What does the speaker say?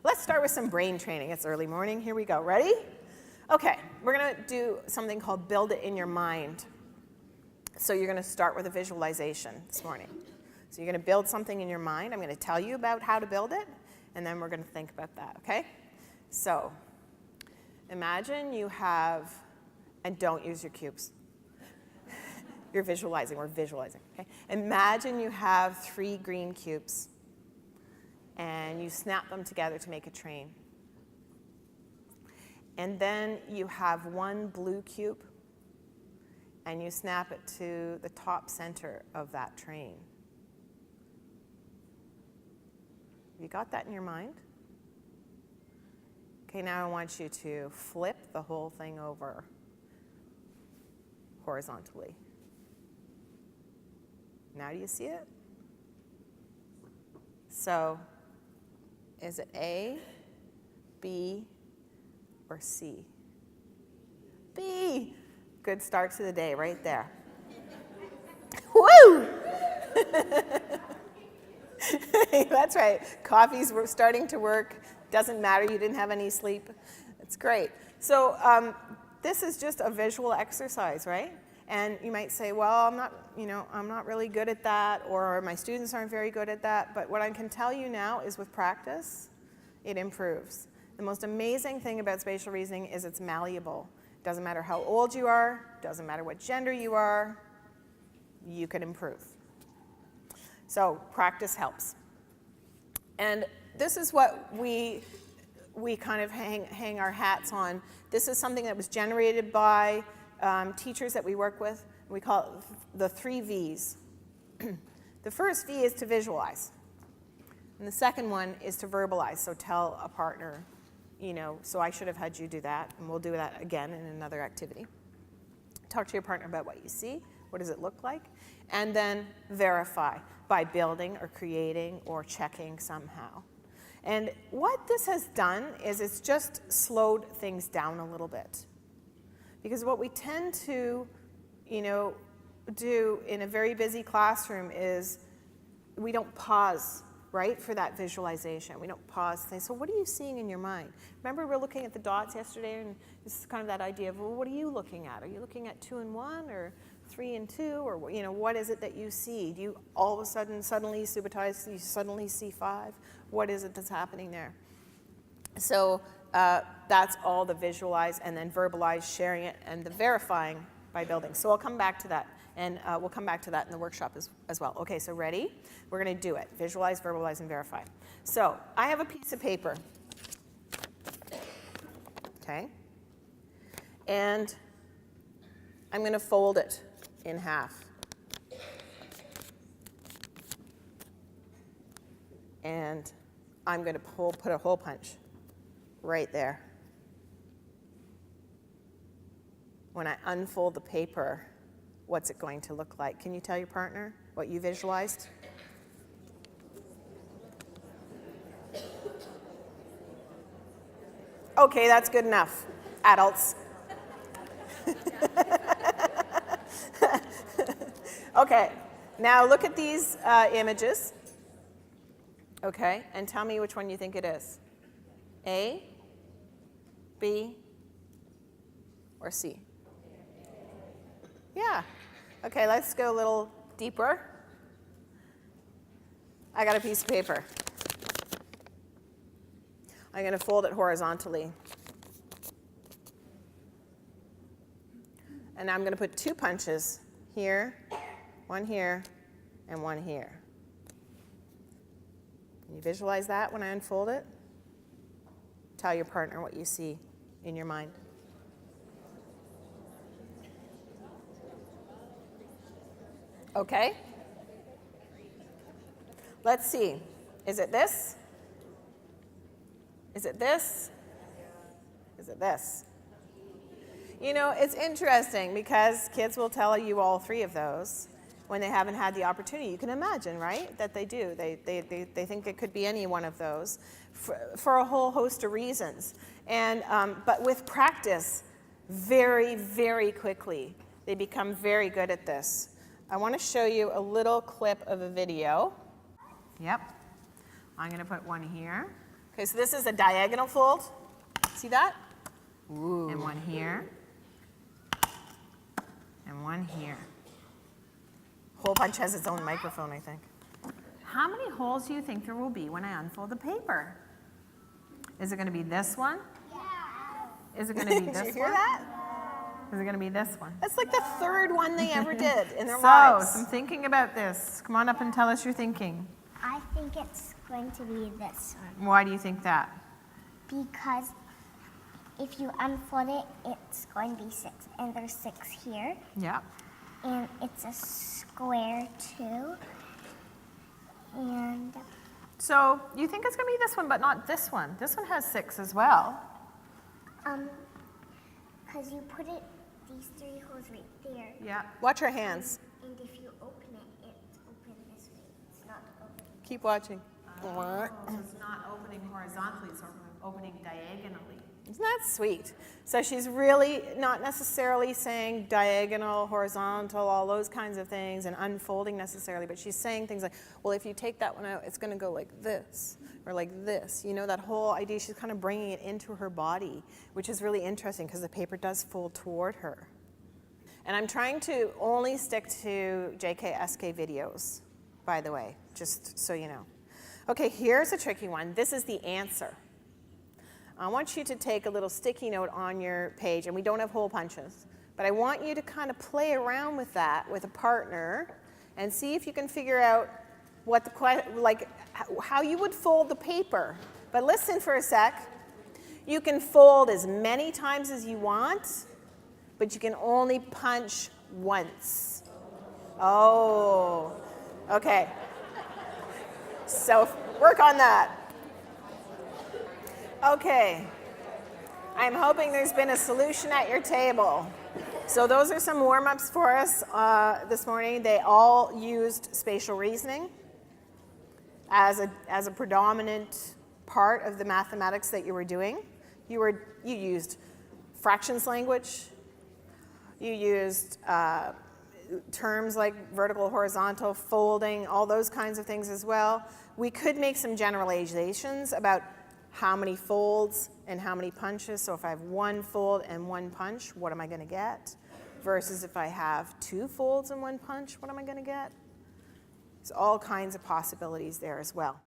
Let's start with some brain training. It's early morning. Here we go. Ready? Okay, we're going to do something called build it in your mind. So you're going to start with a visualization this morning. So you're going to build something in your mind. I'm going to tell you about how to build it, and then we're going to think about that, okay? So imagine you have, and don't use your cubes. You're visualizing, we're visualizing, okay? Imagine you have 3 green cubes, and you snap them together to make a train. And then you have 1 blue cube, and you snap it to the top center of that train. You got that in your mind? Okay, now I want you to flip the whole thing over horizontally. Now do you see it? So, is it A, B, or C? B! Good start to the day right there. Woo! That's right. Coffee's starting to work. Doesn't matter, you didn't have any sleep. It's great. So this is just a visual exercise, right? And you might say, well, I'm not really good at that, or my students aren't very good at that. But what I can tell you now is with practice, it improves. The most amazing thing about spatial reasoning is it's malleable. Doesn't matter how old you are, doesn't matter what gender you are, you can improve. So practice helps. And this is what we kind of hang our hats on. This is something that was generated by teachers that we work with. We call it the 3 V's. The first V is to visualize. And the second one is to verbalize, so tell a partner, so I should have had you do that, and we'll do that again in another activity. Talk to your partner about what you see, what does it look like, and then verify by building or creating or checking somehow. And what this has done is it's just slowed things down a little bit. Because what we tend to, do in a very busy classroom is we don't pause, right, for that visualization. We don't pause and say, so what are you seeing in your mind? Remember we were looking at the dots yesterday, and this is kind of that idea of, well, what are you looking at? Are you looking at 2 and 1, or 3 and 2, or what is it that you see? Do you all of a sudden suddenly subitize, you suddenly see 5? What is it that's happening there? So that's all the visualize and then verbalize, sharing it, and the verifying by building. So I'll come back to that, and we'll come back to that in the workshop as well. Okay, so ready? We're going to do it. Visualize, verbalize, and verify. So I have a piece of paper. Okay? And I'm going to fold it in half. And I'm going to put a hole punch right there. When I unfold the paper, what's it going to look like? Can you tell your partner what you visualized? Okay, that's good enough. Adults. Okay, now look at these images. Okay, and tell me which one you think it is. A, B, or C? Yeah. Okay, let's go a little deeper. I got a piece of paper. I'm going to fold it horizontally. And I'm going to put 2 punches here, 1 here, and 1 here. Can you visualize that when I unfold it? Tell your partner what you see in your mind. Okay? Let's see. Is it this? Is it this? Is it this? It's interesting because kids will tell you all 3 of those when they haven't had the opportunity. You can imagine, right, that they do. They think it could be any one of those for a whole host of reasons. And but with practice, very, very quickly, they become very good at this. I want to show you a little clip of a video. Yep. I'm going to put one here. Okay, so this is a diagonal fold. See that? Ooh. And one here. And one here. Hole punch has its own microphone, I think. How many holes do you think there will be when I unfold the paper? Is it going to be this one? Yeah. Is it going to be this one? Did you hear that? Is it going to be this one? That's like the third one they ever did in their So, lives. some thinking about this. Come on up and tell us your thinking. I think it's going to be this one. Why do you think that? Because if you unfold it, it's going to be 6. And there's 6 here. Yeah. And it's a square too. And So, you think it's going to be this one, but not this one. This one has 6 as well. because you put it, these 3 holes right there. Yeah. Watch your hands. And if you open it, it's open this way. It's not open. Keep watching. So it's not opening horizontally, it's opening diagonally. Isn't that sweet? So she's really not necessarily saying diagonal, horizontal, all those kinds of things, and unfolding necessarily, but she's saying things like, well, if you take that one out, it's going to go like this, or like this. You know, that whole idea, she's kind of bringing it into her body, which is really interesting because the paper does fold toward her. And I'm trying to only stick to JKSK videos, by the way, just so you know. Okay, here's a tricky one. This is the answer. I want you to take a little sticky note on your page, and we don't have hole punches, but I want you to kind of play around with that with a partner and see if you can figure out what the how you would fold the paper. But listen for a sec. You can fold as many times as you want, but you can only punch once. Oh, okay. So work on that. Okay, I'm hoping there's been a solution at your table. So those are some warm-ups for us this morning. They all used spatial reasoning as a predominant part of the mathematics that you were doing. You used fractions language. You used terms like vertical, horizontal, folding, all those kinds of things as well. We could make some generalizations about how many folds and how many punches. So if I have 1 fold and 1 punch, what am I going to get? Versus if I have 2 folds and 1 punch, what am I going to get? There's all kinds of possibilities there as well.